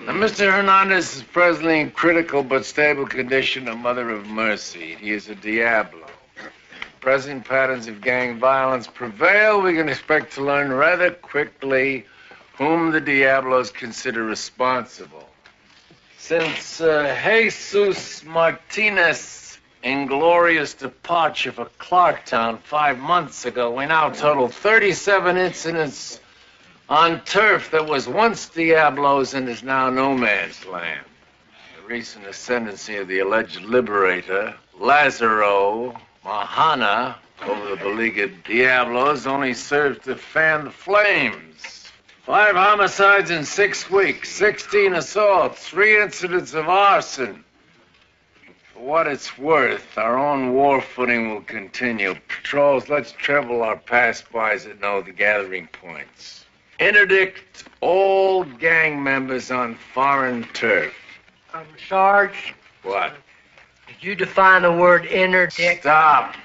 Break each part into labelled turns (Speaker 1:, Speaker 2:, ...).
Speaker 1: Now, Mr. Hernandez is presently in critical but stable condition of Mother of Mercy. He is a Diablo. Present patterns of gang violence prevail. We can expect to learn rather quickly whom the Diablos consider responsible. Since Jesus Martinez's inglorious departure for Clarktown 5 months ago, we now total 37 incidents on turf that was once Diablo's and is now no man's land. The recent ascendancy of the alleged liberator, Lazaro Mahana, over the beleaguered Diablos only served to fan the flames. 5 homicides in 6 weeks, 16 assaults, 3 incidents of arson. For what it's worth, our own war footing will continue. Patrols, let's treble our pass-bys that know the gathering points. Interdict all gang members on foreign turf.
Speaker 2: Sarge?
Speaker 1: What?
Speaker 2: Did you define the word interdict?
Speaker 1: Stop.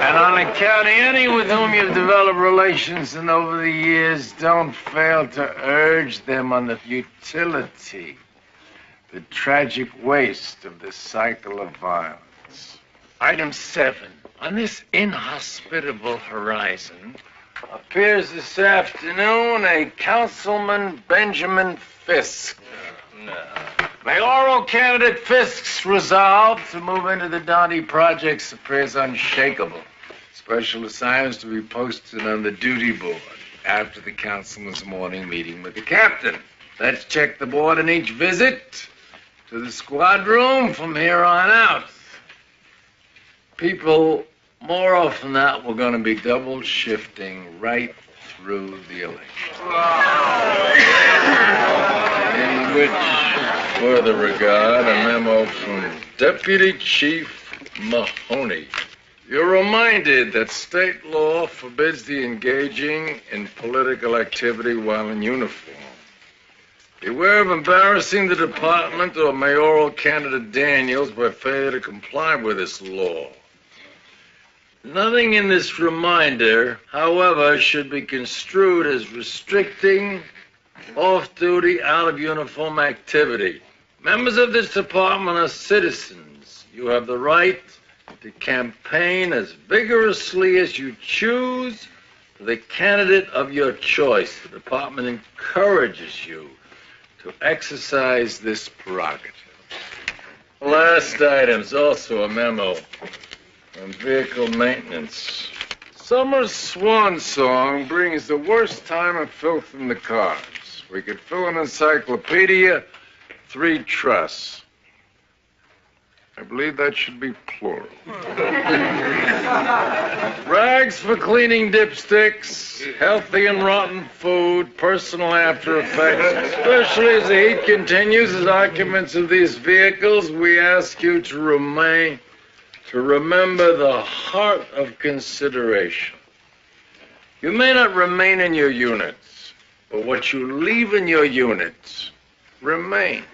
Speaker 1: And on account of any with whom you've developed relations and over the years, don't fail to urge them on the futility, the tragic waste of this cycle of violence. Item 7. On this inhospitable horizon appears this afternoon a Councilman Benjamin Fisk. Mayoral candidate Fisk's resolve to move into the Dante projects appears unshakable. Special assignments to be posted on the duty board after the councilman's morning meeting with the captain. Let's check the board on each visit to the squad room from here on out. People, more often than not, we're going to be double shifting right through the election. In which further regard, a memo from Deputy Chief Mahoney. You're reminded that state law forbids the engaging in political activity while in uniform. Beware of embarrassing the department or mayoral candidate Daniels by failure to comply with this law. Nothing in this reminder, however, should be construed as restricting off-duty, out-of-uniform activity. Members of this department are citizens. You have the right to campaign as vigorously as you choose for the candidate of your choice. The department encourages you to exercise this prerogative. Last item is also a memo on vehicle maintenance. Summer's swan song brings the worst time of filth in the cars. We could fill an encyclopedia, 3 trusts. I believe that should be plural. Rags for cleaning dipsticks, healthy and rotten food, personal after effects. Especially as the heat continues, as occupants of these vehicles, we ask you to remember the heart of consideration. You may not remain in your units, but what you leave in your units remain.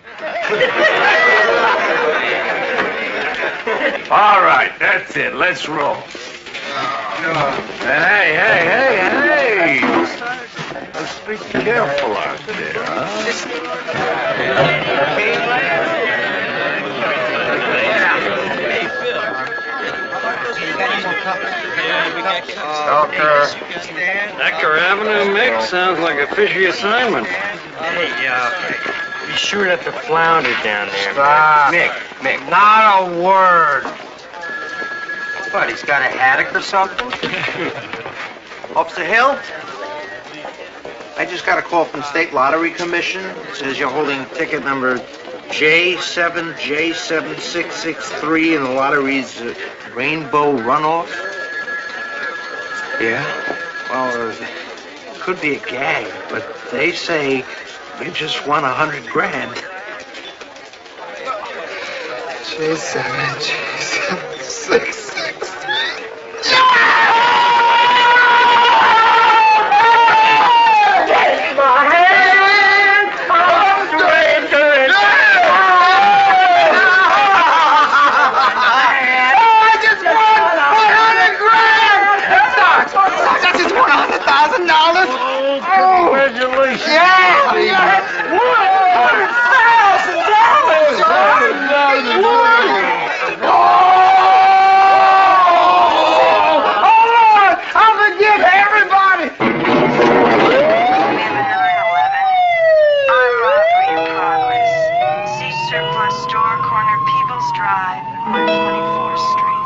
Speaker 1: All right, that's it. Let's roll. Hey. Let's be careful out there, huh?
Speaker 3: Necker Avenue mix sounds like a fishy assignment.
Speaker 2: Hey, be sure not to flounder down there.
Speaker 4: Stop.
Speaker 2: Mick, not a word.
Speaker 4: What, he's got a haddock or something? Up the hill? I just got a call from State Lottery Commission. It says you're holding ticket number J7J7663 and the lottery's Rainbow Runoff.
Speaker 2: Yeah?
Speaker 4: Well, it could be a gag, but they say you just won $100 grand.
Speaker 5: J7J76.
Speaker 4: $100,000?
Speaker 5: I'll forgive everybody!
Speaker 6: See surplus store, corner Peebles Drive, 124th Street.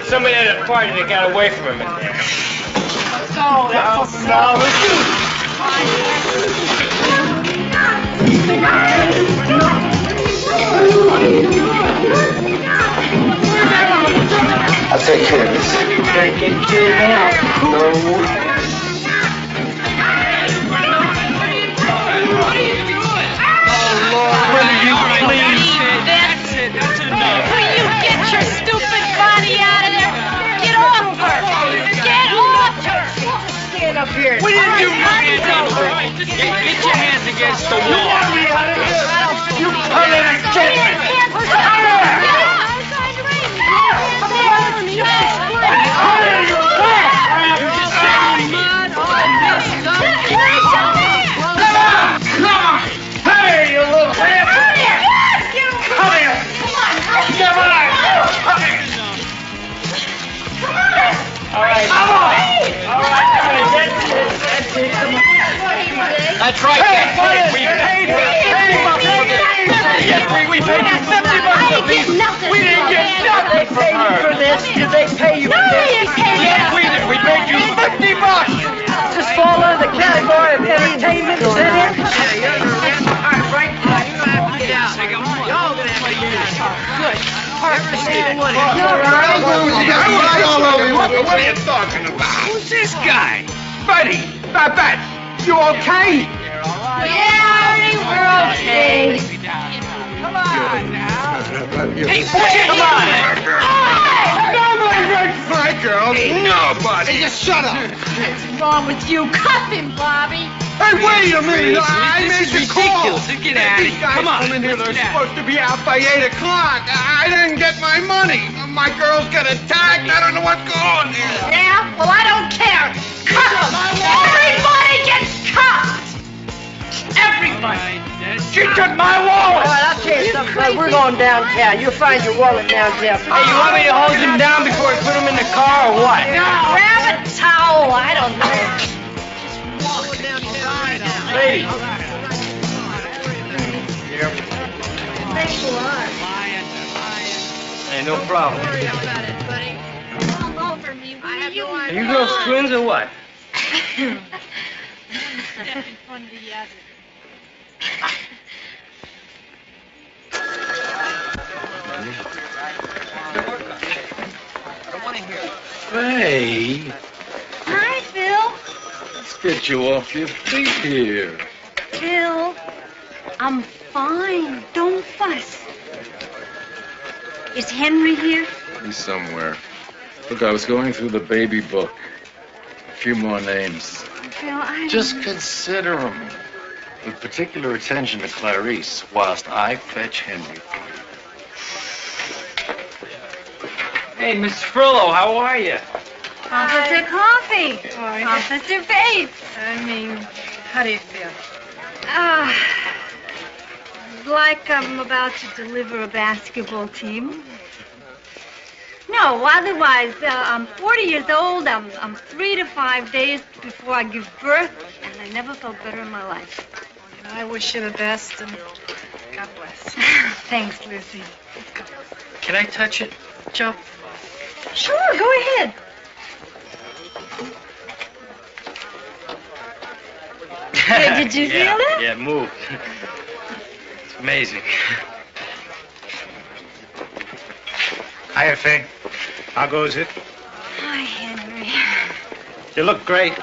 Speaker 2: Somebody at a party that got away from him.
Speaker 5: I'll take care of this.
Speaker 2: You better get killed now.
Speaker 3: What are you doing?
Speaker 2: Oh, Lord, will you please?
Speaker 3: That's it. That's enough.
Speaker 7: Will you get your stupid body out of there? Get off her! Get off her!
Speaker 2: Stand up here.
Speaker 3: What did you hands up? Just get your hands against the wall.
Speaker 2: You come in and get me. Hey, you little man! Come here! Come on! All right. Come on! All right. That's right. Hey, we paid him. We paid you $50 apiece. We didn't get nothing from her. For this? Did they pay you for this? Yes, we did. We paid you $50. Just fall under the category of entertainment, is that it?
Speaker 5: What are you talking about?
Speaker 2: Who's this guy? Buddy, Babette, you okay?
Speaker 7: Yeah, we're okay.
Speaker 2: Come on now.
Speaker 3: Hey, come on!
Speaker 5: Nobody rapes my girls. Nobody. Hey, just shut up.
Speaker 7: What's wrong with you? Cuff him, Bobby.
Speaker 5: Hey, wait a minute. I made
Speaker 3: This is
Speaker 5: the call.
Speaker 3: ridiculous. Get out of
Speaker 5: These
Speaker 3: here.
Speaker 5: guys
Speaker 3: Come on.
Speaker 5: come in here. They're
Speaker 3: Get out.
Speaker 5: supposed to be out by 8 o'clock. I didn't get my money. My girls got attacked. I don't know what's going on here.
Speaker 7: Yeah? Well, I don't care. Cuff him. Everybody gets cuffed.
Speaker 2: Everybody. She took my wallet. All right, I'll tell you something, bud. We're going downtown. You'll find your wallet downtown. Hey, you want me to hose him down before I put him in the car or what?
Speaker 7: Grab a towel. I don't know.
Speaker 2: Lady.
Speaker 7: Thanks a lot.
Speaker 2: Hey, no problem.
Speaker 7: All over me.
Speaker 2: Are you girls twins or what?
Speaker 7: Fun to the other. morning.
Speaker 1: Faye,
Speaker 7: Hi, Phil.
Speaker 1: let's get you off your feet here.
Speaker 7: Phil, I'm fine. Don't fuss. Is Henry here?
Speaker 1: He's somewhere. Look, I was going through the baby book. A few more names.
Speaker 7: Phil, I...
Speaker 1: Just consider them. With particular attention to Clarice, whilst I fetch Henry for you.
Speaker 3: Hey, Miss Frillo, how are you?
Speaker 7: Officer Coffee.
Speaker 8: Hi.
Speaker 7: Officer Bates.
Speaker 8: I mean, how do you feel?
Speaker 7: Like I'm about to deliver a basketball team. No, otherwise, I'm 40 years old. I'm 3 to 5 days before I give birth, and I never felt better in my life.
Speaker 8: I wish you the best, and God bless.
Speaker 7: Thanks, Lucy.
Speaker 8: Can I touch it, Joe?
Speaker 7: Sure, go ahead. Hey, did you feel it?
Speaker 3: Yeah, it moved. It's amazing.
Speaker 5: Hiya, Faye. How goes it?
Speaker 7: Hi, Henry.
Speaker 5: You look great.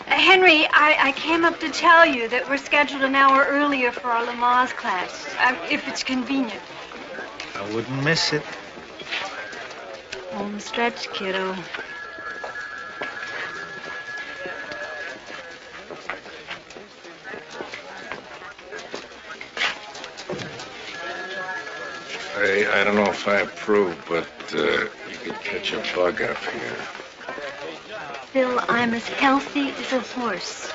Speaker 7: Henry, I came up to tell you that we're scheduled an hour earlier for our Lamaze class, if it's convenient.
Speaker 5: I wouldn't miss it.
Speaker 7: Home stretch, kiddo.
Speaker 1: I don't know if I approve, but you could catch a bug up here.
Speaker 7: Phil, I'm as healthy as a horse.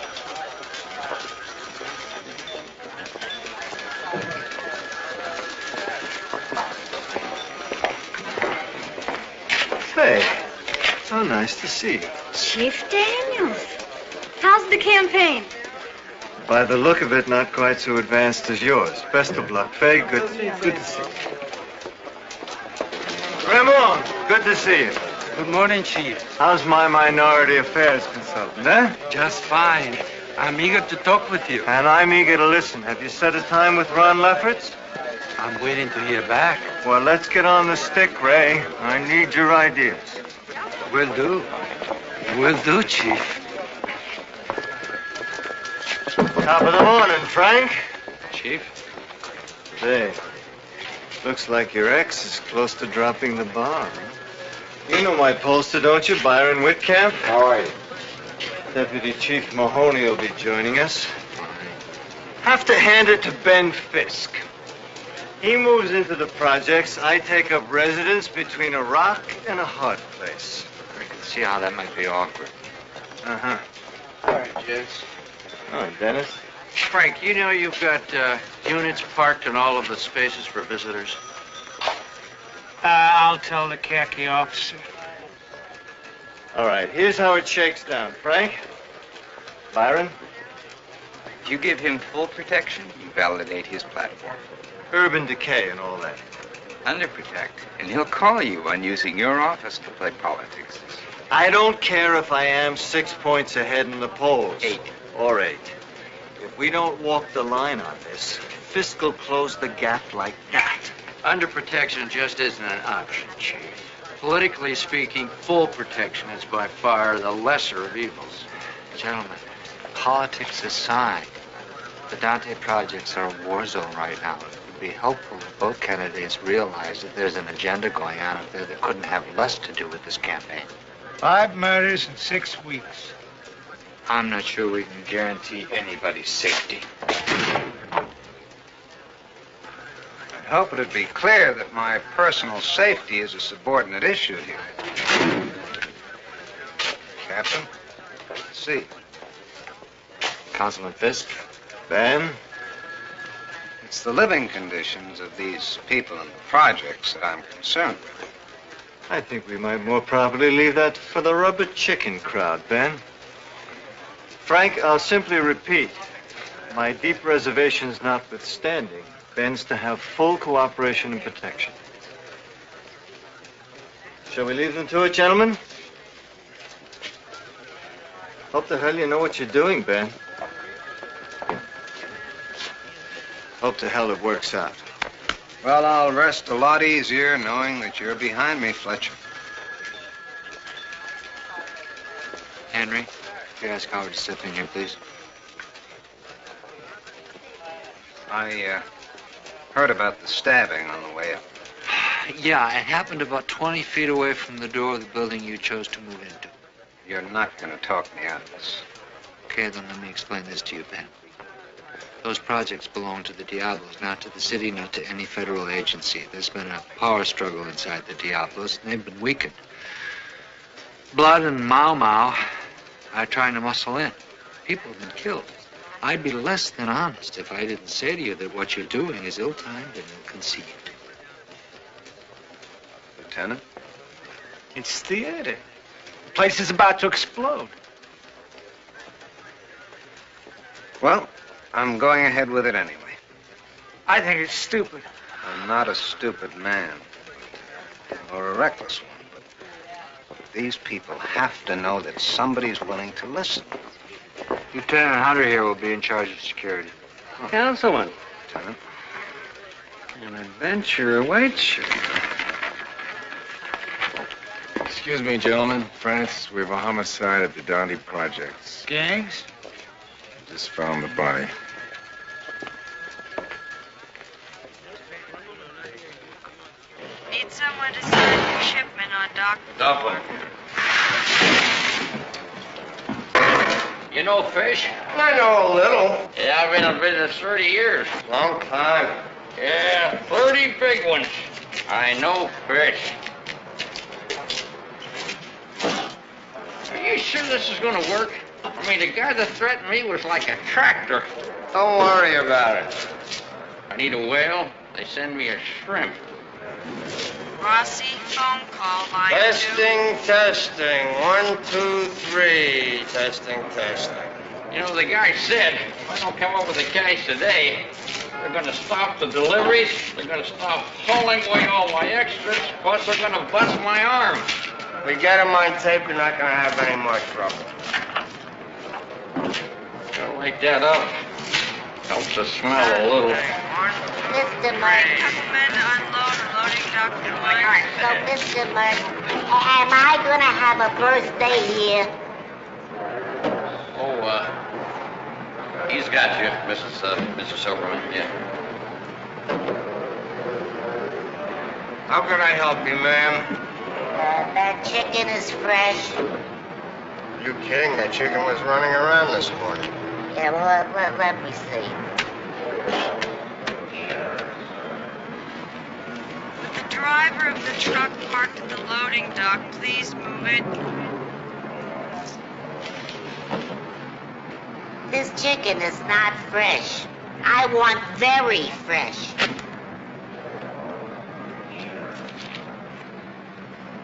Speaker 9: Hey, so nice to see you.
Speaker 7: Chief Daniels. How's the campaign?
Speaker 9: By the look of it, not quite so advanced as yours. Best of luck, Faye. Good to see you. Ramon, good to see you.
Speaker 3: Good morning, Chief.
Speaker 9: How's my minority affairs consultant, eh?
Speaker 3: Just fine. I'm eager to talk with you.
Speaker 9: And I'm eager to listen. Have you set a time with Ron Lefferts?
Speaker 3: I'm waiting to hear back.
Speaker 9: Well, let's get on the stick, Ray. I need your ideas.
Speaker 3: Will do. Will do, Chief.
Speaker 9: Top of the morning, Frank.
Speaker 3: Chief?
Speaker 9: Say, looks like your ex is close to dropping the bomb. You know my poster, don't you, Byron Whitcamp?
Speaker 3: How are you?
Speaker 9: Deputy Chief Mahoney will be joining us. Have to hand it to Ben Fisk. He moves into the projects. I take up residence between a rock and a hard place.
Speaker 3: I can see how that might be awkward.
Speaker 9: Uh-huh.
Speaker 3: All right, gents.
Speaker 9: Oh, Dennis?
Speaker 10: Frank, you know you've got units parked in all of the spaces for visitors?
Speaker 5: I'll tell the khaki officer.
Speaker 9: All right, here's how it shakes down. Frank? Byron?
Speaker 11: If you give him full protection, you validate his platform.
Speaker 9: Urban decay and all that.
Speaker 11: Underprotect, and he'll call you on using your office to play politics.
Speaker 9: I don't care if I am 6 points ahead in the polls.
Speaker 11: 8.
Speaker 9: Or 8. If we don't walk the line on this, Fisk will close the gap like that.
Speaker 10: Under protection just isn't an option, Chief. Politically speaking, full protection is by far the lesser of evils.
Speaker 11: Gentlemen, politics aside, the Dante projects are a war zone right now. It would be helpful if both candidates realize that there's an agenda going on up there that couldn't have less to do with this campaign.
Speaker 5: 5 murders in 6 weeks.
Speaker 11: I'm not sure we can guarantee anybody's safety.
Speaker 12: I hope it'd be clear that my personal safety is a subordinate issue here. Captain, let's see.
Speaker 11: Councilman Fisk?
Speaker 9: Ben?
Speaker 12: It's the living conditions of these people in the projects that I'm concerned with.
Speaker 9: I think we might more properly leave that for the rubber chicken crowd, Ben. Frank, I'll simply repeat. My deep reservations notwithstanding, Ben's to have full cooperation and protection. Shall we leave them to it, gentlemen? Hope the hell you know what you're doing, Ben. Hope to hell it works out.
Speaker 12: Well, I'll rest a lot easier knowing that you're behind me, Fletcher.
Speaker 11: Henry, if you ask Howard to step in here, please.
Speaker 12: I heard about the stabbing on the way up.
Speaker 11: Yeah, it happened about 20 feet away from the door of the building you chose to move into.
Speaker 12: You're not going to talk me out of this.
Speaker 11: Okay, then let me explain this to you, Ben. Those projects belong to the Diablos, not to the city, not to any federal agency. There's been a power struggle inside the Diablos, and they've been weakened. Blood and Mau Mau are trying to muscle in. People have been killed. I'd be less than honest if I didn't say to you that what you're doing is ill-timed and ill-conceived.
Speaker 12: Lieutenant?
Speaker 13: It's theater. The place is about to explode.
Speaker 12: Well, I'm going ahead with it anyway.
Speaker 13: I think it's stupid.
Speaker 12: I'm not a stupid man. Or a reckless one. But these people have to know that somebody's willing to listen.
Speaker 11: Lieutenant Hunter here will be in charge of security.
Speaker 3: Councilman,
Speaker 12: Lieutenant?
Speaker 3: an adventure awaits you.
Speaker 1: Excuse me, gentlemen. Francis, we have a homicide at the Dante Projects.
Speaker 13: Gangs?
Speaker 1: Just found the body.
Speaker 6: Need someone to sign your shipment on dock.
Speaker 10: Dublin. You know fish?
Speaker 5: I know a little.
Speaker 10: Yeah, I've been in business 30 years.
Speaker 5: Long time.
Speaker 10: Yeah, 30 big ones. I know fish. Are you sure this is gonna work? I mean, the guy that threatened me was like a tractor.
Speaker 5: Don't worry about it.
Speaker 10: I need a whale. They send me a shrimp.
Speaker 6: Rossi, phone call, line 2.
Speaker 5: Testing. 1, 2, 3. Testing.
Speaker 10: You know, the guy said, if I don't come up with the cash today, they're gonna stop the deliveries, they're gonna stop hauling away all my extras, plus they're gonna bust my arm.
Speaker 5: We get him on tape, you're not gonna have any more trouble.
Speaker 10: Gotta wake that up. Helps the smell a little.
Speaker 14: Mr. Murphy.
Speaker 6: Recommend to unload or loading dock one.
Speaker 14: So, Mr. Murphy, am I going to have a birthday here?
Speaker 10: Oh, he's got you, Mrs. Silverman, yeah.
Speaker 5: How can I help you, ma'am?
Speaker 14: That chicken is fresh.
Speaker 5: You kidding? That chicken was running around this morning.
Speaker 14: Yeah, well, let me see.
Speaker 6: The driver of the truck parked at the loading dock. Please move it.
Speaker 14: This chicken is not fresh. I want very fresh.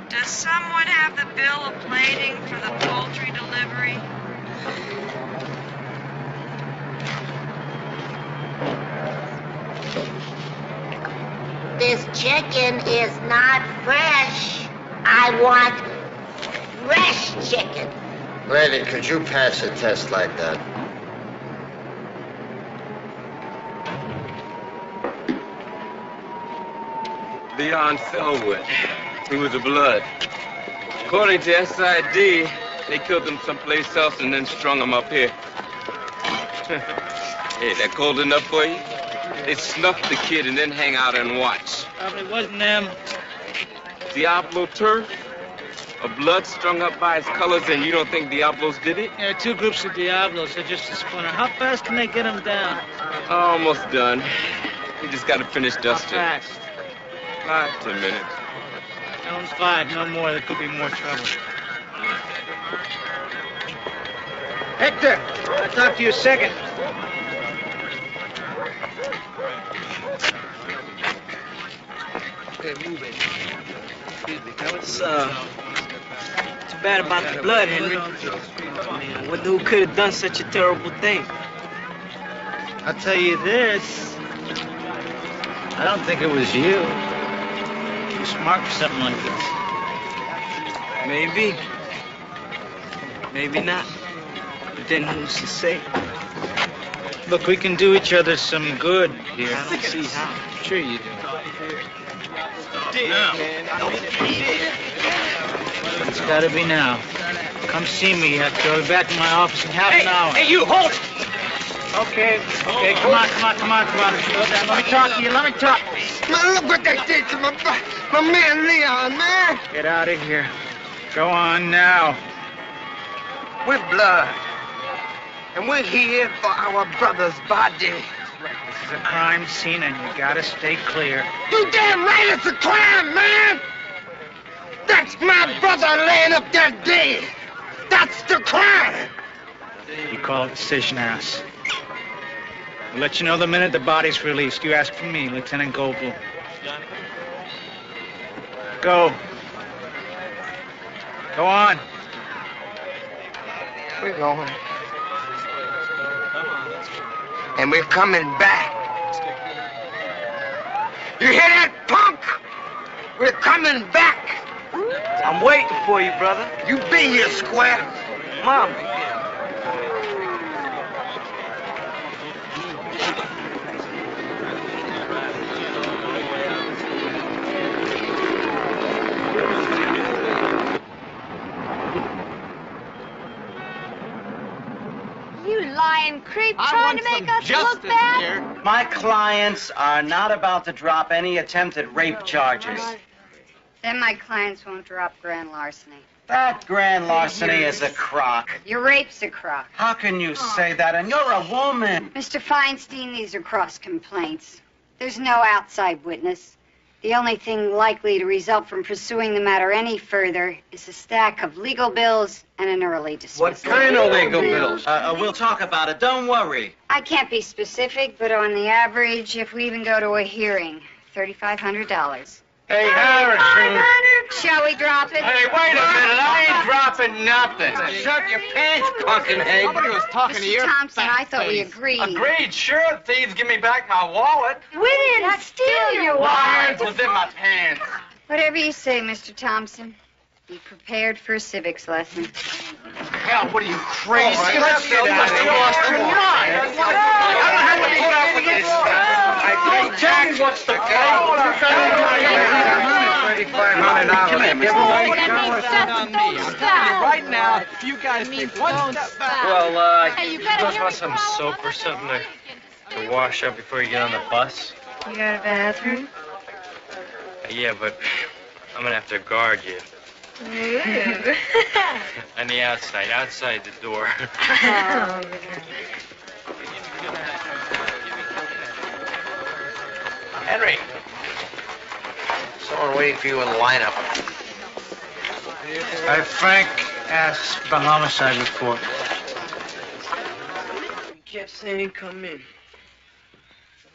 Speaker 6: Does someone have the bill of lading for the poultry delivery?
Speaker 14: This chicken is not fresh. I want fresh chicken.
Speaker 5: Lady, could you pass a test like that?
Speaker 15: Leon Selwood. He was a blood. According to SID, they killed him someplace else and then strung him up here. Hey, that cold enough for you? They snuffed the kid and then hang out and watch.
Speaker 13: Probably wasn't them.
Speaker 15: Diablo turf? A blood strung up by his colors and you don't think Diablos did it?
Speaker 13: Yeah, 2 groups of Diablos are just a splinter. How fast can they get them down?
Speaker 15: Almost done. We just gotta finish dusting.
Speaker 13: How fast?
Speaker 15: 5, 10 minutes.
Speaker 13: Tell them 5, no more. There could be more trouble. Hector, I'll talk to you a second. Okay, move it. Excuse me. What's, too bad about the blood, Henry. I wonder who could have done such a terrible thing. I'll tell you this. I don't think it was you. You're smart for something like this. Maybe. Maybe not. But then who's to say? Look, we can do each other some good here. I don't see how. Sure you do. It's gotta be now. Come see me. I'll be back in my office in half an hour.
Speaker 5: Hey, you, hold it!
Speaker 13: Okay, come on. Let me talk to you, Man,
Speaker 5: look what they did to my man Leon, man!
Speaker 13: Get out of here. Go on now.
Speaker 5: We're blood. And we're here for our brother's body.
Speaker 13: This is a crime scene and you gotta stay clear.
Speaker 5: You damn right it's a crime, man! That's my brother laying up there dead. That's the crime.
Speaker 13: You call it decision house. We'll let you know the minute the body's released. You ask for me, Lieutenant Goldblum. Go. Go on.
Speaker 5: We're going. And we're coming back. You hear that, punk? We're coming back.
Speaker 13: I'm waiting for you, brother.
Speaker 5: You be here, Square.
Speaker 13: Mom.
Speaker 7: You lying creep trying to make us look bad?
Speaker 16: My clients are not about to drop any attempted rape charges.
Speaker 17: Then my clients won't drop grand larceny.
Speaker 16: That grand larceny is a crock.
Speaker 17: Your rape's a crock.
Speaker 16: How can you say that? And you're a woman.
Speaker 17: Mr. Feinstein, these are cross complaints. There's no outside witness. The only thing likely to result from pursuing the matter any further is a stack of legal bills and an early dismissal.
Speaker 16: What kind of legal bills? We'll talk about it. Don't worry.
Speaker 17: I can't be specific, but on the average, if we even go to a hearing, $3,500.
Speaker 1: Hey, Harrison.
Speaker 17: Shall we drop it?
Speaker 1: Hey, wait a minute. I ain't dropping nothing.
Speaker 5: Shut your pants, Pumpkinhead.
Speaker 15: Nobody was talking to you.
Speaker 17: Mr. Thompson, I thought we agreed.
Speaker 15: Agreed, sure. Thieves give me back my wallet.
Speaker 7: We didn't steal your wallet.
Speaker 15: It was in my pants.
Speaker 17: Whatever you say, Mr. Thompson. Be prepared for a civics lesson.
Speaker 15: Hell, what are you, crazy?
Speaker 5: Let's get out of here.
Speaker 15: I don't have to put up with this stuff.
Speaker 5: Tell me what's the
Speaker 15: Right now, if you guys take one step back.
Speaker 3: Well,
Speaker 7: Hey, you
Speaker 3: you
Speaker 7: better
Speaker 3: guys
Speaker 7: hear
Speaker 3: want
Speaker 7: me
Speaker 3: some
Speaker 7: out.
Speaker 3: soap or something to wash up before you get on the bus?
Speaker 17: You got a bathroom?
Speaker 3: Yeah, but I'm gonna have to guard you.
Speaker 7: Ooh.
Speaker 3: On the outside the door.
Speaker 4: Henry. Someone waiting for you in the lineup.
Speaker 13: Frank asked for the homicide report. You kept saying come in.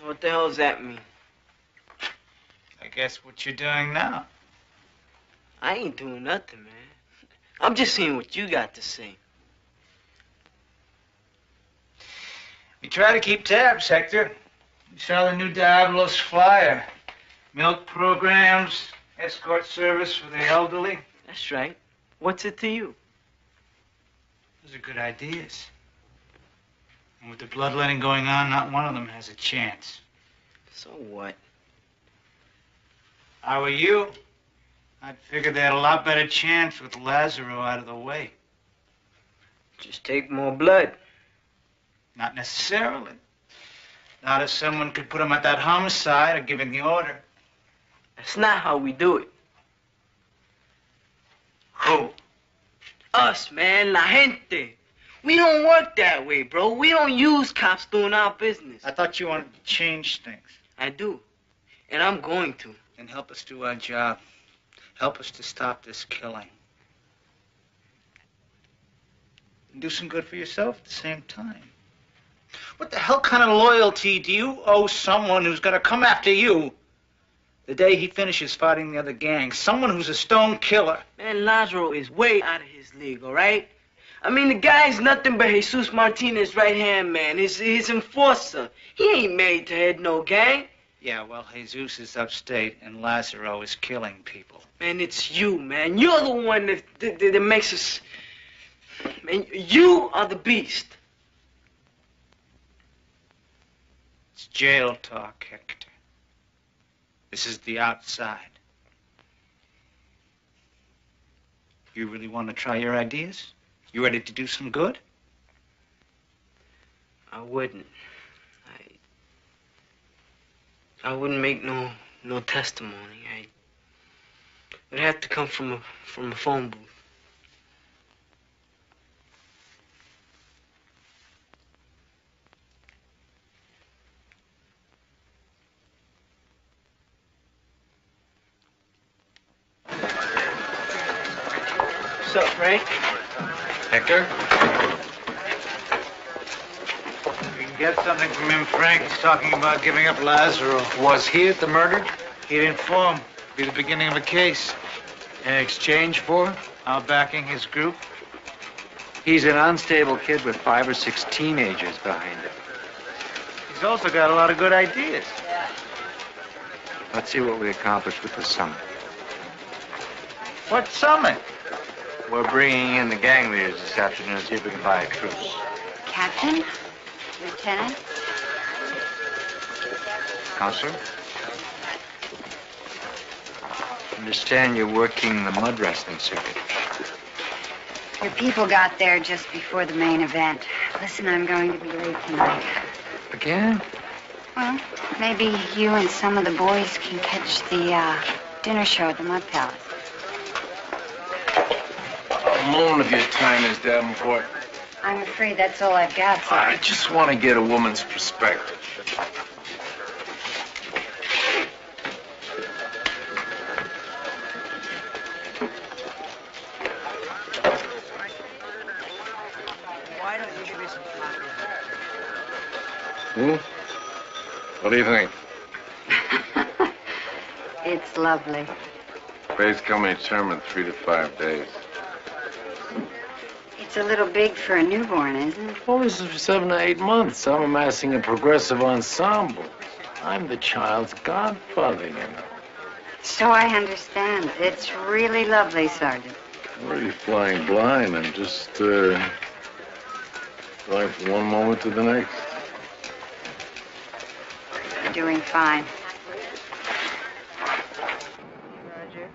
Speaker 13: What the hell does that mean? I guess what you're doing now. I ain't doing nothing, man. I'm just seeing what you got to say.
Speaker 18: We try to keep tabs, Hector. We saw the new Diablos flyer. Milk programs, escort service for the elderly.
Speaker 13: That's right. What's it to you?
Speaker 18: Those are good ideas. And with the bloodletting going on, not one of them has a chance.
Speaker 13: So what?
Speaker 18: If I were you, I'd figure they had a lot better chance with Lazaro out of the way.
Speaker 13: Just take more blood.
Speaker 18: Not necessarily. Not if someone could put him at that homicide or give him the order.
Speaker 13: That's not how we do it.
Speaker 18: Who?
Speaker 13: Us, man. La gente. We don't work that way, bro. We don't use cops doing our business.
Speaker 18: I thought you wanted to change things.
Speaker 13: I do. And I'm going to.
Speaker 18: Then help us do our job. Help us to stop this killing. And do some good for yourself at the same time. What the hell kind of loyalty do you owe someone who's going to come after you the day he finishes fighting the other gang? Someone who's a stone killer.
Speaker 13: Man, Lazaro is way out of his league, all right? I mean, the guy's nothing but Jesus Martinez's right-hand man, his enforcer. He ain't made to head no gang.
Speaker 18: Yeah, well, Jesus is upstate and Lazaro is killing people.
Speaker 13: Man, it's you, man. You're the one that makes us... Man, you are the beast.
Speaker 18: It's jail talk, Hector. This is the outside. You really want to try your ideas? You ready to do some good?
Speaker 13: I wouldn't. I wouldn't make no testimony. It'd have to come from a phone booth. What's up, Frank?
Speaker 1: Hector?
Speaker 18: We can get something from him, Frank. He's talking about giving up Lazaro.
Speaker 1: Was he at the murder?
Speaker 18: He'd inform. Be the beginning of a case.
Speaker 1: In exchange for?
Speaker 18: Our backing his group.
Speaker 11: He's an unstable kid with 5 or 6 teenagers behind him.
Speaker 18: He's also got a lot of good ideas.
Speaker 11: Let's see what we accomplish with the summit.
Speaker 18: What summit?
Speaker 11: We're bringing in the gang leaders this afternoon to see if we can buy a truce.
Speaker 17: Captain? Lieutenant?
Speaker 11: Counselor? Understand you're working the mud wrestling circuit.
Speaker 17: Your people got there just before the main event. Listen, I'm going to be late tonight.
Speaker 11: Again?
Speaker 17: Well, maybe you and some of the boys can catch the dinner show at the Mud Palace.
Speaker 1: A moment of your time is Davenport.
Speaker 17: I'm afraid that's all I've got, sir.
Speaker 1: I just want to get a woman's perspective.
Speaker 13: Why don't you give me some coffee?
Speaker 1: What do you think?
Speaker 17: It's lovely.
Speaker 1: Bay's coming term in 3 to 5 days.
Speaker 17: It's a little big for a newborn, isn't it?
Speaker 1: Well, this is for 7 to 8 months. I'm amassing a progressive ensemble. I'm the child's godfather, you know.
Speaker 17: So I understand. It's really lovely, Sergeant.
Speaker 1: I'm really flying blind. I'm just going from one moment to the next.
Speaker 17: You're doing fine.
Speaker 14: Roger.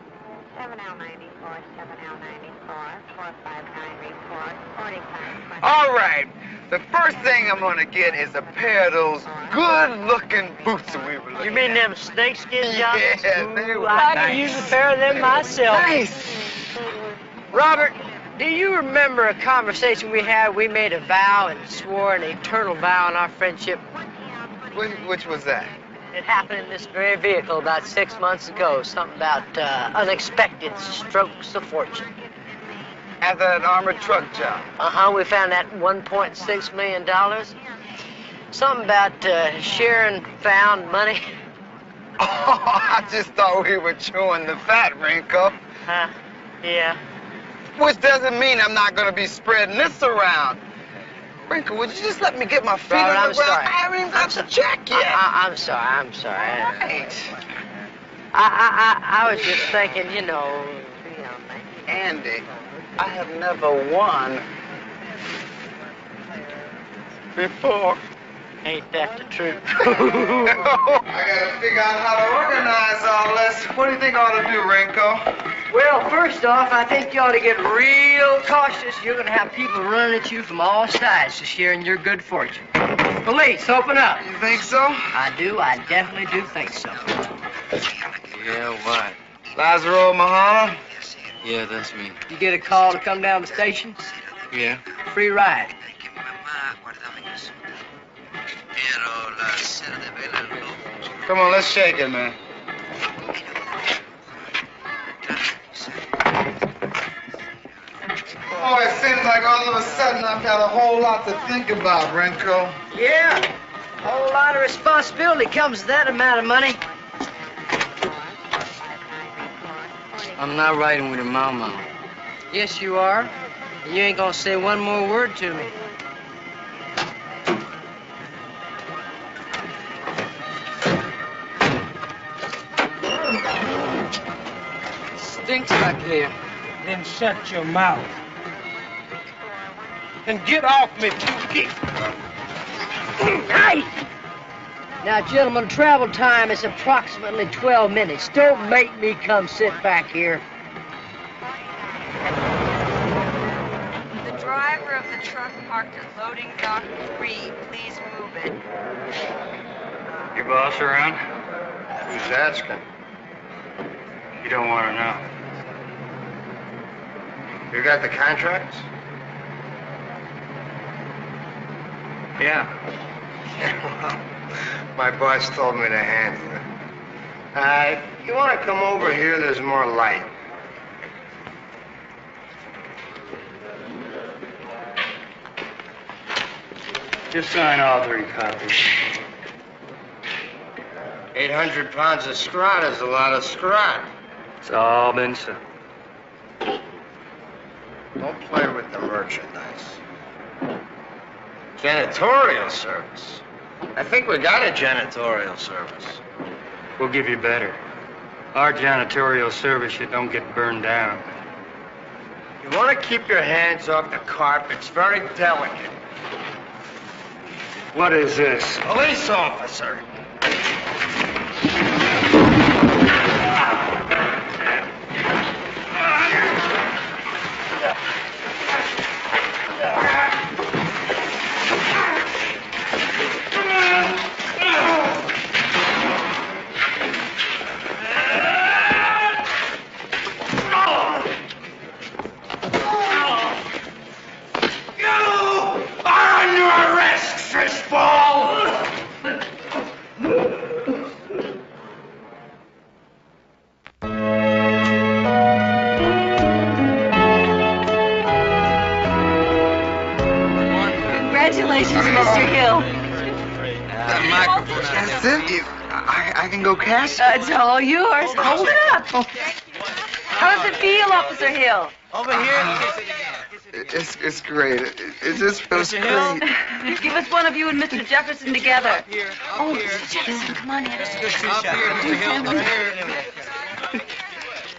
Speaker 14: 7L94, 7L94, 459 report, 45.
Speaker 5: All right. The first thing I'm gonna get is a pair of those good-looking boots that we were looking
Speaker 13: You mean them snakeskin jockeys?
Speaker 5: Yeah, they were
Speaker 13: I
Speaker 5: nice.
Speaker 13: could use a pair of them myself.
Speaker 5: Nice.
Speaker 13: Robert, do you remember a conversation we had? We made a vow and swore an eternal vow on our friendship.
Speaker 5: Which was that?
Speaker 13: It happened in this very vehicle about 6 months ago. Something about unexpected strokes of fortune.
Speaker 5: At that armored truck job.
Speaker 13: We found that $1.6 million. Something about sharing found money.
Speaker 5: Oh, I just thought we were chewing the fat, Rinko.
Speaker 13: Yeah.
Speaker 5: Which doesn't mean I'm not going to be spreading this around. Rinko, would you just let me get my feet
Speaker 13: Robert,
Speaker 5: on
Speaker 13: I'm
Speaker 5: the ground?
Speaker 13: sorry.
Speaker 5: I haven't even got the check yet.
Speaker 13: I'm sorry.
Speaker 5: Right.
Speaker 13: I was just thinking, you know.
Speaker 5: Andy, I have never won before.
Speaker 13: Ain't that the truth?
Speaker 5: I gotta figure out how to organize all this. What do you think I ought to do, Rinko?
Speaker 13: Well, first off, I think you ought to get real cautious. You're going to have people running at you from all sides to share in your good fortune. Police, open up.
Speaker 5: You think so?
Speaker 13: I do. I definitely do think so.
Speaker 15: Yeah, what?
Speaker 5: Lazaro Mahana?
Speaker 15: Yeah, that's me.
Speaker 13: You get a call to come down the station?
Speaker 15: Yeah.
Speaker 13: Free ride.
Speaker 5: Come on, let's shake it, man. Oh, it seems like all of a sudden I've got a whole lot to think about, Rinko.
Speaker 13: Yeah. A whole lot of responsibility comes with that amount of money.
Speaker 15: I'm not riding with your mama.
Speaker 13: Yes, you are. And you ain't gonna say one more word to me.
Speaker 15: Stinks back here.
Speaker 2: Then shut your mouth. And get off me, Pookie.
Speaker 13: Hey! Now, gentlemen, travel time is approximately 12 minutes. Don't make me come sit back here.
Speaker 14: The
Speaker 6: driver of the truck parked at loading dock 3. Please move it.
Speaker 3: Your boss around?
Speaker 12: Who's asking?
Speaker 3: You don't want to know.
Speaker 12: You got the contracts?
Speaker 3: Yeah.
Speaker 12: My boss told me to handle it. You want to come over here? There's more light.
Speaker 3: Just sign all 3 copies.
Speaker 12: 800 pounds of scrot is a lot of scrot.
Speaker 3: It's all been said.
Speaker 12: Don't play with the merchandise. Janitorial service. I think we got a janitorial service.
Speaker 3: We'll give you better. Our janitorial service, you don't get burned down.
Speaker 12: You want to keep your hands off the carpet. It's very delicate.
Speaker 3: What is this?
Speaker 12: Police officer.
Speaker 2: Congratulations, Mr. Hill.
Speaker 5: That's it? I can go cash?
Speaker 2: It's all yours. Hold it up. How does it feel, Officer Hill?
Speaker 18: Over here.
Speaker 5: It's great. It just feels great.
Speaker 2: Give us one of you and Mr. Jefferson together. Oh, Mr. Jefferson, come on in.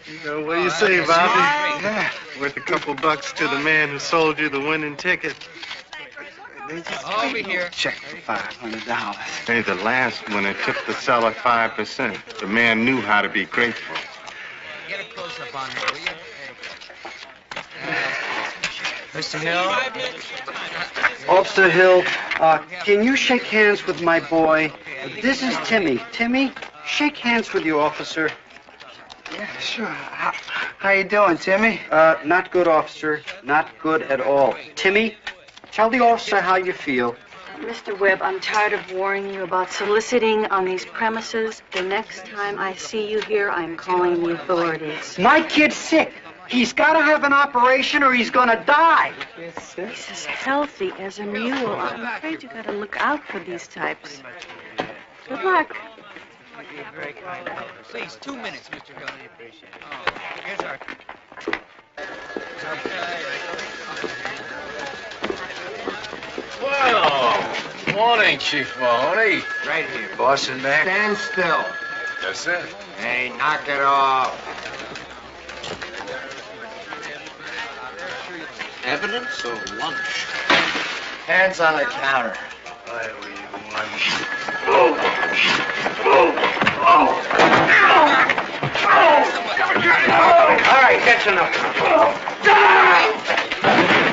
Speaker 9: You know, what do you say, Bobby? Yeah. Worth a couple bucks to the man who sold you the winning ticket.
Speaker 5: Over here. Check for $500.
Speaker 9: Hey, the last winner tipped the seller 5%. The man knew how to be grateful.
Speaker 16: Get a close-up on her, will you? Mr. Hill?
Speaker 19: Officer Hill, can you shake hands with my boy? This is Timmy. Timmy, shake hands with your officer.
Speaker 5: Yeah, sure. How you doing, Timmy?
Speaker 19: Not good, officer. Not good at all. Timmy, tell the officer how you feel.
Speaker 8: Mr. Webb, I'm tired of warning you about soliciting on these premises. The next time I see you here, I'm calling the authorities.
Speaker 19: My kid's sick. He's got to have an operation or he's going to die.
Speaker 8: He's as healthy as a mule. I'm afraid you got to look out for these types. Good luck.
Speaker 16: Please, 2 minutes, Mr. Hill. I appreciate it. Oh, here's our...
Speaker 1: Well, morning, Chief Mahoney.
Speaker 12: Right here, boss in back. Stand still.
Speaker 1: That's it.
Speaker 12: Hey, knock it off.
Speaker 10: Evidence of lunch.
Speaker 12: Hands on the counter.
Speaker 19: All right, that's enough.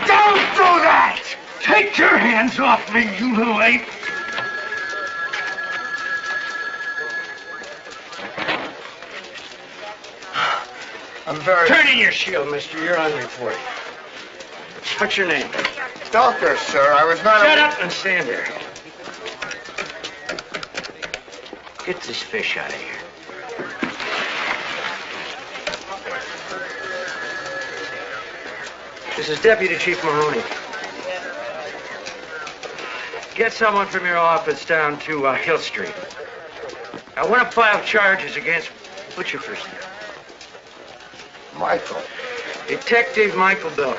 Speaker 5: Don't do that! Take your hands off me, you little ape!
Speaker 12: I'm very...
Speaker 19: Turn in your shield, mister. You're on report. What's your name?
Speaker 12: Stalker, sir. I was not...
Speaker 19: Shut up and stand there. Get this fish out of here. This is Deputy Chief Mahoney. Get someone from your office down to Hill Street. I want to file charges against... What's your first name?
Speaker 12: Michael.
Speaker 19: Detective Michael Bell.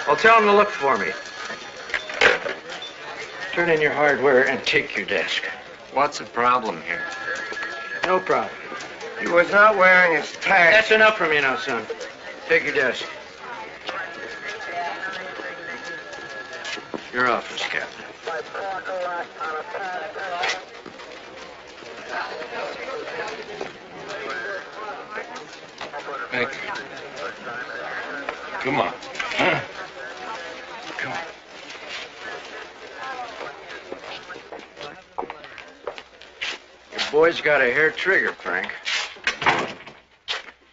Speaker 19: I'll tell him to look for me. Turn in your hardware and take your desk.
Speaker 11: What's the problem here?
Speaker 19: No problem.
Speaker 12: He was not wearing his tag.
Speaker 19: That's enough from you now, son. Take your desk. Your office, Captain.
Speaker 1: Thank you. Come on. Come on. Your boy's got a hair trigger, Frank.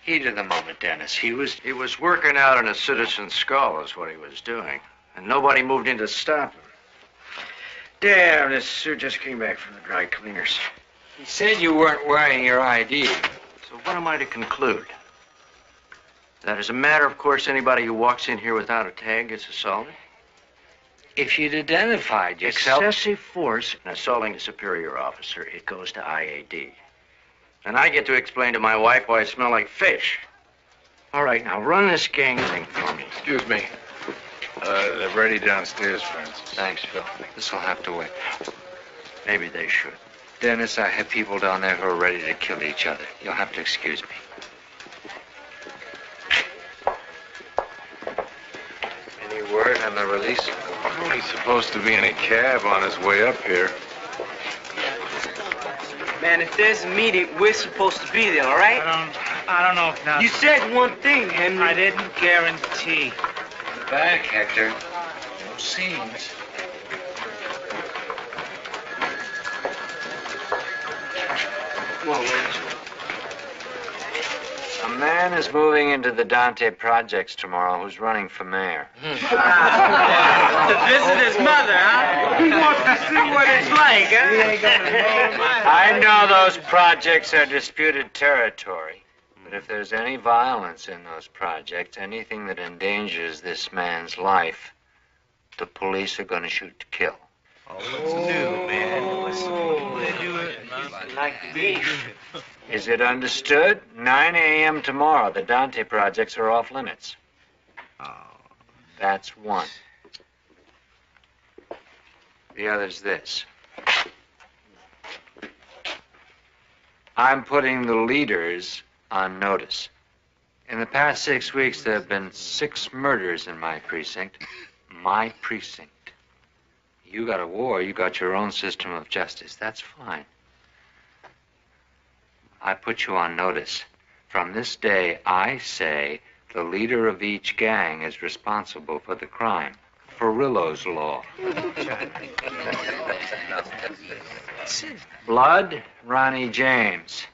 Speaker 11: Heat of the moment, Dennis.
Speaker 1: He was working out in a citizen's skull is what he was doing. And nobody moved in to stop him. Damn, this suit just came back from the dry cleaners.
Speaker 11: He said you weren't wearing your ID.
Speaker 1: So what am I to conclude? That as a matter of course, anybody who walks in here without a tag gets assaulted?
Speaker 11: If you'd identified yourself...
Speaker 1: Excessive force in assaulting a superior officer, it goes to IAD. And I get to explain to my wife why I smell like fish. All right, now run this gang thing for me.
Speaker 15: Excuse me. They're ready downstairs, Francis.
Speaker 11: Thanks, Phil. This'll have to wait.
Speaker 1: Maybe they should.
Speaker 11: Dennis, I have people down there who are ready to kill each other. You'll have to excuse me. Any word on the release?
Speaker 15: Well, he's supposed to be in a cab on his way up here.
Speaker 13: Man, if there's a meeting, we're supposed to be there, all right?
Speaker 18: I don't know if now.
Speaker 13: You said one thing, Henry.
Speaker 18: I didn't guarantee.
Speaker 11: Back, Hector.
Speaker 18: No scenes.
Speaker 11: Come on, a man is moving into the Dante Projects tomorrow who's running for mayor.
Speaker 13: To visit his mother, huh? He wants to see what it's like, huh?
Speaker 11: I know those projects are disputed territory, but if there's any violence in those projects, anything that endangers this man's life, the police are going to shoot to kill.
Speaker 18: What's new, man? What's new?
Speaker 13: Like beef.
Speaker 11: Is it understood? 9 a.m. tomorrow. The Dante Projects are off limits. That's one. The other's this. I'm putting the leaders on notice. In the past 6 weeks, there have been 6 murders in my precinct. My precinct. You got a war, you got your own system of justice. That's fine. I put you on notice. From this day, I say the leader of each gang is responsible for the crime. Farillo's law. Blood, Ronnie James.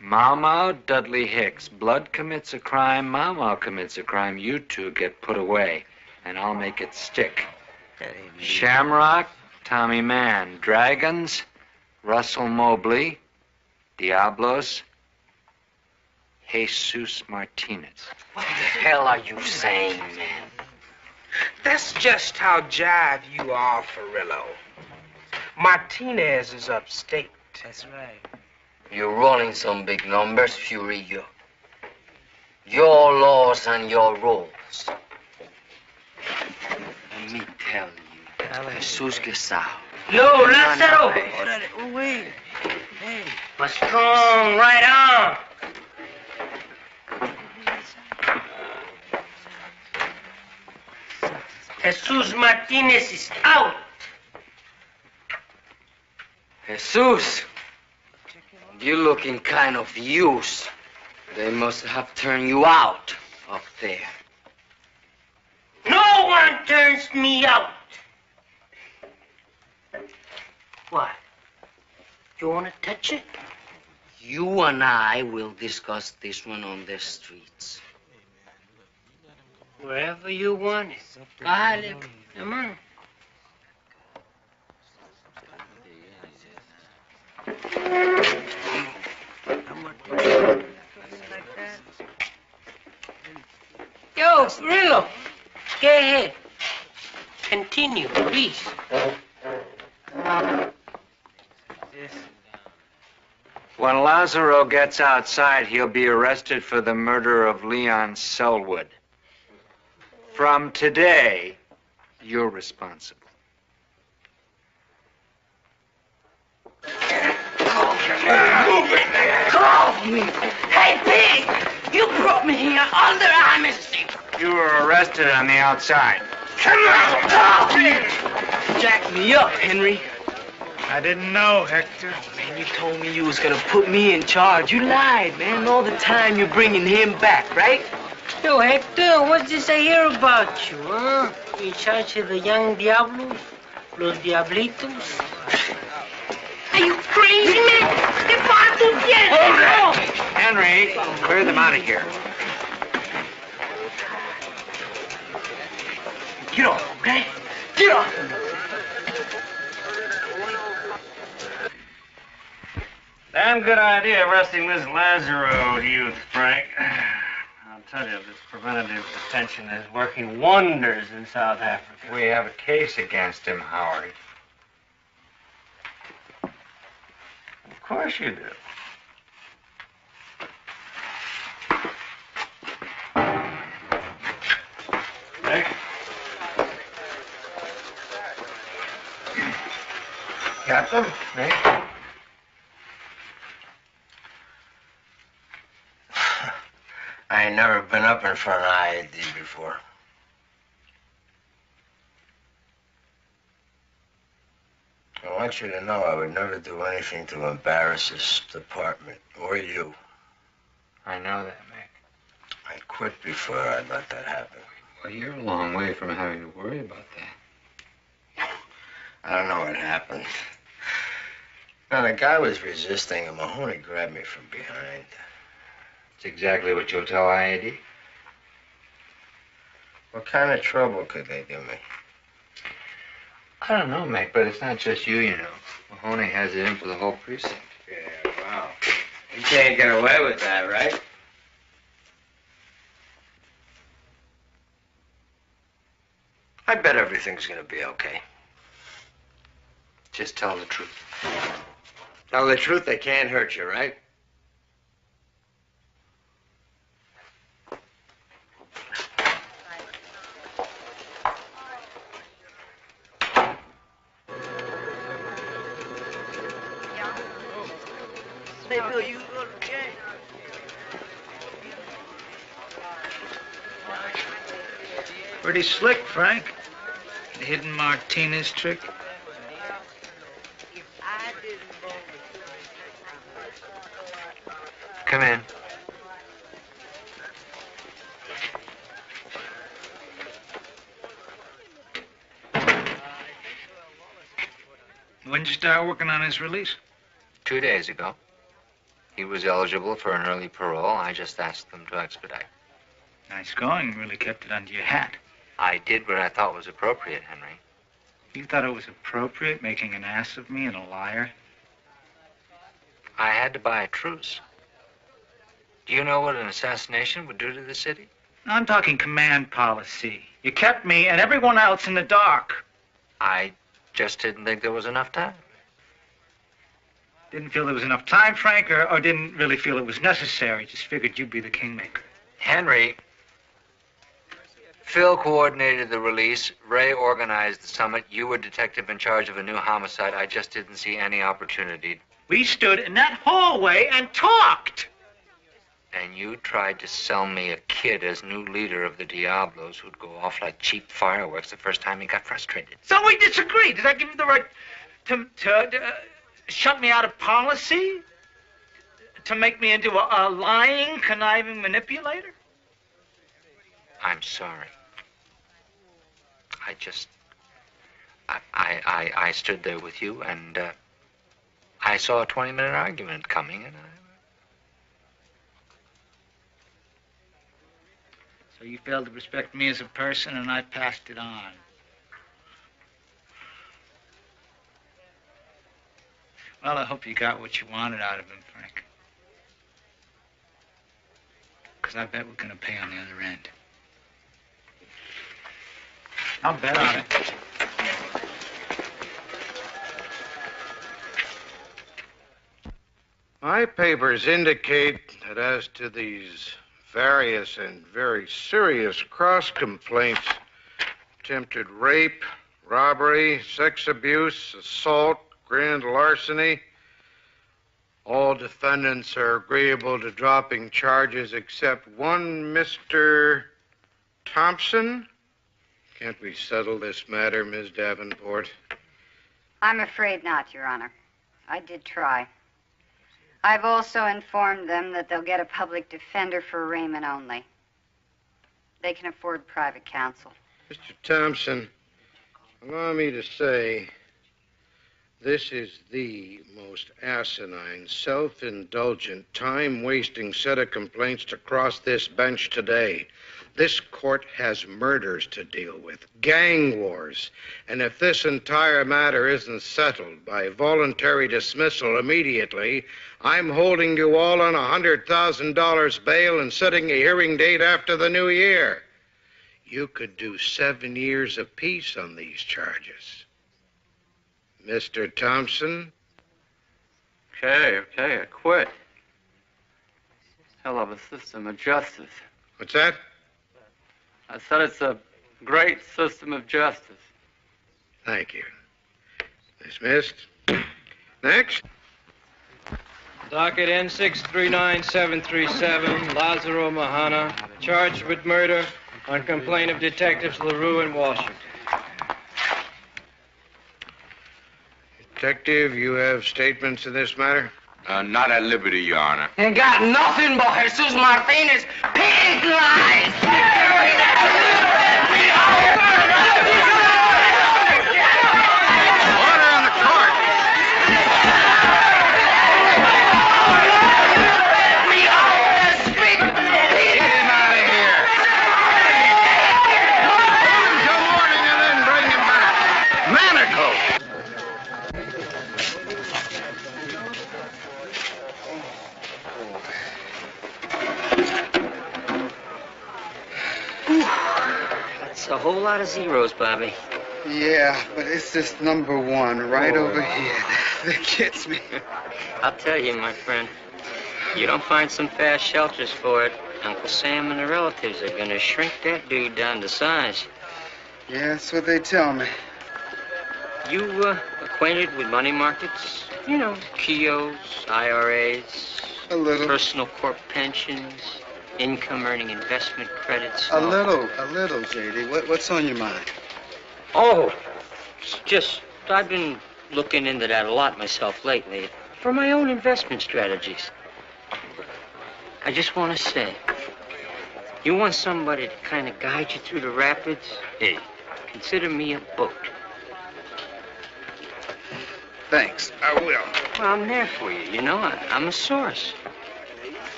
Speaker 11: Mau Mau, Dudley Hicks. Blood commits a crime, Mau Mau commits a crime. You two get put away, and I'll make it stick. Shamrock, Tommy Mann. Dragons, Russell Mobley. Diablos, Jesus Martinez.
Speaker 2: What the hell are you saying, man? That's just how jive you are, Farillo. Martinez is upstate.
Speaker 18: That's right.
Speaker 2: You're rolling some big numbers, Furillo. Your laws and your rules. Let me tell you, Jesus Gesao. No, Lazaro!
Speaker 13: Wait. Hey.
Speaker 2: What's wrong? Right on. Jesus Martinez is out. Jesus, you're looking kind of used. They must have turned you out up there. No one turns me out. What? You want to touch it? You and I will discuss this one on the streets. Wherever you want it. Dale, come on. Yo, Farillo, go ahead. Continue, please.
Speaker 11: When Lazaro gets outside, he'll be arrested for the murder of Leon Selwood. From today, you're responsible.
Speaker 2: Call me. Hey, pig! You brought me here under amnesty.
Speaker 11: You were arrested on the outside.
Speaker 2: Come on, call me.
Speaker 13: Jack me up, Henry.
Speaker 18: I didn't know, Hector.
Speaker 13: Man, you told me you was gonna put me in charge. You lied, man. All the time you're bringing him back, right? Yo, Hector, what's this I hear about you, huh? You in charge of the young Diablos? Los Diablitos?
Speaker 2: Are you crazy, man? Get far too
Speaker 4: Hold it! Henry, clear them out of here. Get off, okay? Get off!
Speaker 3: Damn good idea arresting this Lazaro youth, Frank. I'll tell you, this preventative detention is working wonders in South Africa.
Speaker 11: We have a case against him, Howard.
Speaker 3: Of course you do. Nick?
Speaker 1: Got them, Nick? I ain't never been up in front of IAD before. I want you to know I would never do anything to embarrass this department, or you.
Speaker 11: I know that, Mick.
Speaker 1: I'd quit before I'd let that happen.
Speaker 11: Well, you're a long way from having to worry about that.
Speaker 1: I don't know what happened. Now, the guy was resisting, and Mahoney grabbed me from behind.
Speaker 11: It's exactly what you'll tell IAD.
Speaker 1: What kind of trouble could they do me?
Speaker 11: I don't know, Mick, but it's not just you, you know. Mahoney has it in for the whole precinct.
Speaker 1: Yeah, wow. You can't get away with that, right? I bet everything's gonna be okay.
Speaker 11: Just tell the truth.
Speaker 1: Tell the truth, they can't hurt you, right?
Speaker 18: Pretty slick, Frank. The hidden Martinez trick.
Speaker 11: Come in.
Speaker 18: When'd you start working on his release?
Speaker 11: 2 days ago. He was eligible for an early parole. I just asked them to expedite.
Speaker 18: Nice going. Really kept it under your hat.
Speaker 11: I did what I thought was appropriate, Henry.
Speaker 18: You thought it was appropriate, making an ass of me and a liar?
Speaker 11: I had to buy a truce. Do you know what an assassination would do to the city?
Speaker 18: I'm talking command policy. You kept me and everyone else in the dark.
Speaker 11: I just didn't think there was enough time.
Speaker 18: Didn't feel there was enough time, Frank, or didn't really feel it was necessary. Just figured you'd be the kingmaker.
Speaker 11: Henry, Phil coordinated the release. Ray organized the summit. You were detective in charge of a new homicide. I just didn't see any opportunity.
Speaker 18: We stood in that hallway and talked.
Speaker 11: And you tried to sell me a kid as new leader of the Diablos who'd go off like cheap fireworks the first time he got frustrated.
Speaker 18: So we disagreed. Did I give you the right to shut me out of policy? To make me into a lying, conniving manipulator?
Speaker 11: I'm sorry. I stood there with you, and I saw a 20-minute argument coming, and
Speaker 18: So you failed to respect me as a person, and I passed it on. Well, I hope you got what you wanted out of him, Frank. Because I bet we're going to pay on the other end. I'll bet on it.
Speaker 20: My papers indicate that as to these various and very serious cross complaints, attempted rape, robbery, sex abuse, assault, grand larceny, all defendants are agreeable to dropping charges except one Mr. Thompson. Can't we settle this matter, Ms. Davenport?
Speaker 17: I'm afraid not, Your Honor. I did try. I've also informed them that they'll get a public defender for arraignment only. They can afford private counsel.
Speaker 20: Mr. Thompson, allow me to say this is the most asinine, self-indulgent, time-wasting set of complaints to cross this bench today. This court has murders to deal with, gang wars, and if this entire matter isn't settled by voluntary dismissal immediately, I'm holding you all on $100,000 bail and setting a hearing date after the new year. You could do 7 years apiece on these charges. Mr. Thompson?
Speaker 15: Okay, I quit. Hell of a system of justice.
Speaker 20: What's that?
Speaker 15: I said it's a great system of justice.
Speaker 20: Thank you. Dismissed. Next.
Speaker 21: Docket N639737, Lazaro Mahana, charged with murder on complaint of Detectives LaRue and Washington.
Speaker 20: Detective, you have statements in this matter?
Speaker 22: Not at liberty, Your Honor.
Speaker 2: Ain't got nothing but Jesus Martinez pig lies.
Speaker 20: Order in the court. Get him out of here. Until morning and then bring him back. Manacles.
Speaker 13: That's a whole lot of zeros, Bobby.
Speaker 19: Yeah, but it's this number one right over here that gets me.
Speaker 13: I'll tell you, my friend, you don't find some fast shelters for it, Uncle Sam and the relatives are gonna shrink that dude down to size.
Speaker 19: Yeah, that's what they tell me.
Speaker 13: You, acquainted with money markets? You know, KIOs, IRAs,
Speaker 19: A little.
Speaker 13: personal corp pensions, income-earning investment credits.
Speaker 19: A little, JD. What's on your mind?
Speaker 13: Oh, I've been looking into that a lot myself lately for my own investment strategies. I just want to say, you want somebody to kind of guide you through the rapids? Hey, consider me a boat.
Speaker 19: Thanks.
Speaker 20: I will.
Speaker 13: Well, I'm there for you, you know? I'm a source.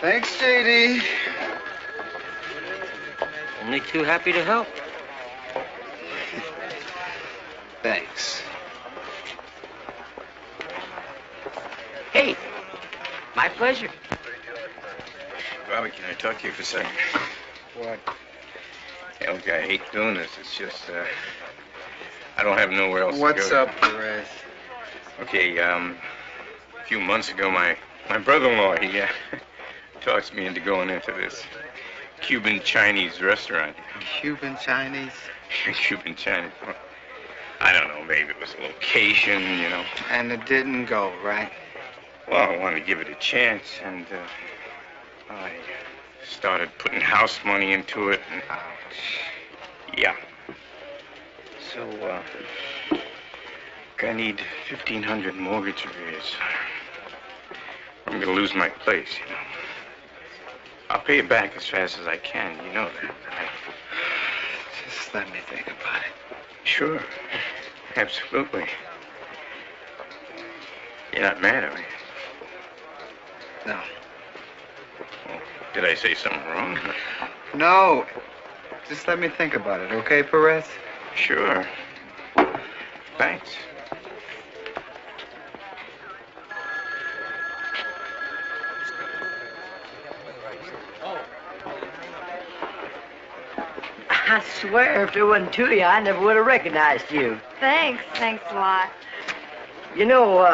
Speaker 19: Thanks, JD.
Speaker 13: Only too happy to help.
Speaker 19: Thanks.
Speaker 13: Hey, my pleasure.
Speaker 15: Bobby, can I talk to you for a second?
Speaker 19: What?
Speaker 15: Hey, look, I hate doing this. It's just, I don't have nowhere else to go.
Speaker 19: What's up, Perez?
Speaker 15: Okay, a few months ago, my brother-in-law, he talked me into going into this Cuban-Chinese restaurant.
Speaker 19: Cuban-Chinese?
Speaker 15: Cuban Chinese. I don't know, maybe it was a location, you know.
Speaker 19: And it didn't go, right?
Speaker 15: Well, I wanted to give it a chance, and I started putting house money into it, and yeah. So, I need 1,500 mortgage arrears. I'm gonna lose my place, you know. I'll pay it back as fast as I can, you know that, right?
Speaker 19: Just let me think about it.
Speaker 15: Sure. Absolutely. You're not mad, are you?
Speaker 19: No.
Speaker 15: Well, did I say something wrong?
Speaker 19: No. Just let me think about it, okay, Perez?
Speaker 15: Sure. Thanks.
Speaker 2: I swear, if it wasn't to you, I never would have recognized you.
Speaker 7: Thanks a lot.
Speaker 2: You know,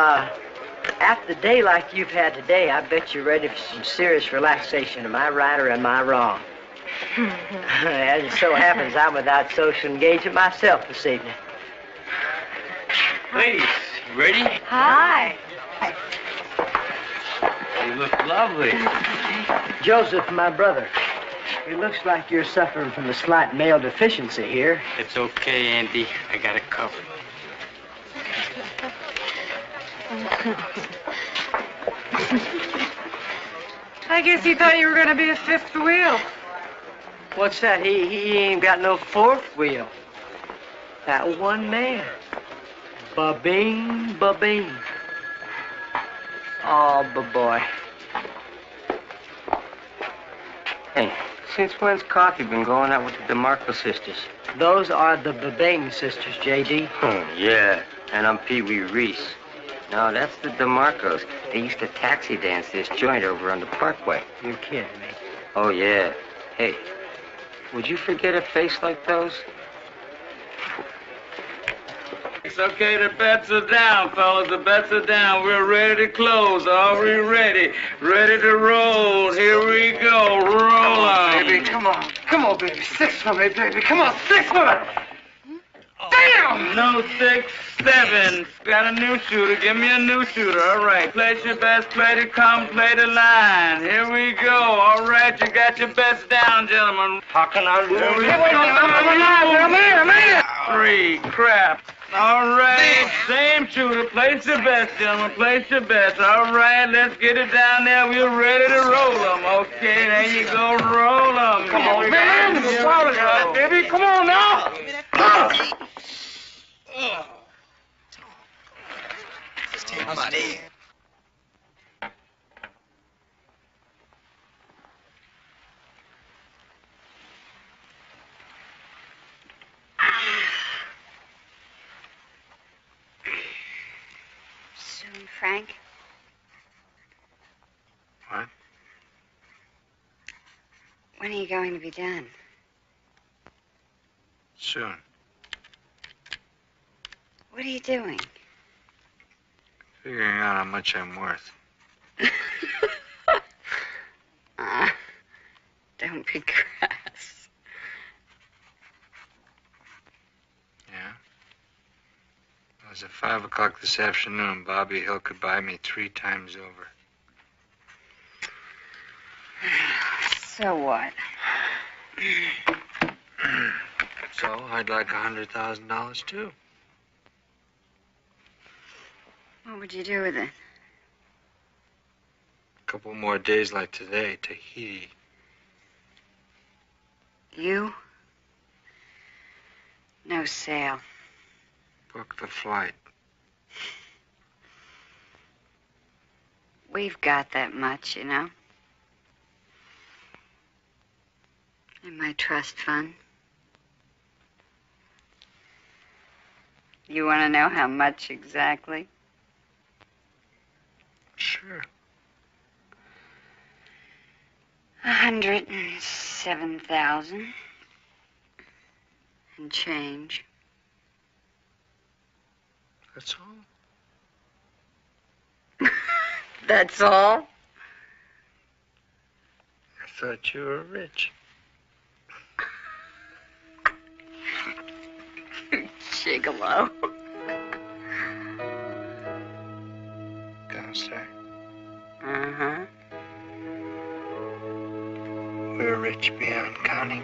Speaker 2: after a day like you've had today, I bet you're ready for some serious relaxation. Am I right or am I wrong? As it so happens, I'm without social engagement myself this evening.
Speaker 15: Ladies, you ready?
Speaker 7: Hi.
Speaker 15: You look lovely.
Speaker 2: Joseph, my brother. It looks like you're suffering from a slight male deficiency here.
Speaker 15: It's okay, Andy. I got it covered.
Speaker 23: I guess you thought you were going to be a fifth wheel.
Speaker 13: What's that? He ain't got no fourth wheel. That one man. Ba-bing, ba-bing. Oh, boy.
Speaker 3: Hey, since when's Coffee been going out with the DeMarco sisters?
Speaker 13: Those are the Babing sisters, J.D.
Speaker 3: Yeah, and I'm Pee Wee Reese. No, that's the DeMarcos. They used to taxi dance this joint over on the Parkway.
Speaker 13: You're kidding me.
Speaker 3: Oh, yeah. Hey, would you forget a face like those?
Speaker 10: It's okay, the bets are down, fellas. The bets are down. We're ready to close. Are we ready? Ready to roll. Here we go. Roll on.
Speaker 5: Baby, come on. Come on, baby. 6 for me, baby. Come on, 6 for me. Damn!
Speaker 10: No 6, 7. Got a new shooter. Give me a new shooter. All right. Place your bets. Play to come. Play the line. Here we go. All right. You got your bets down, gentlemen. How can I lose? I'm in. 3. Crap. All right. Same shooter. Place your bets, gentlemen. Place your bets. All right. Let's get it down there. We're ready to roll them. Okay. There you go. Roll them.
Speaker 5: Come on, man. Baby, come on now.
Speaker 4: Money.
Speaker 17: Soon, Frank.
Speaker 20: What?
Speaker 17: When are you going to be done?
Speaker 20: Soon.
Speaker 17: What are you doing?
Speaker 20: Figuring out how much I'm worth.
Speaker 17: Don't be crass.
Speaker 20: Yeah? As at 5 o'clock this afternoon, Bobby Hill could buy me 3 times over.
Speaker 17: So what?
Speaker 20: So I'd like $100,000 too.
Speaker 17: What would you do with it?
Speaker 20: A couple more days like today, Tahiti.
Speaker 17: You? No sale.
Speaker 20: Book the flight.
Speaker 17: We've got that much, you know. In my trust fund. You want to know how much exactly?
Speaker 20: Sure.
Speaker 17: 107,000 and change.
Speaker 20: That's all?
Speaker 17: That's all?
Speaker 20: I thought you were rich.
Speaker 17: Gigolo.
Speaker 20: Gangster.
Speaker 17: Uh-huh.
Speaker 20: We're rich beyond counting.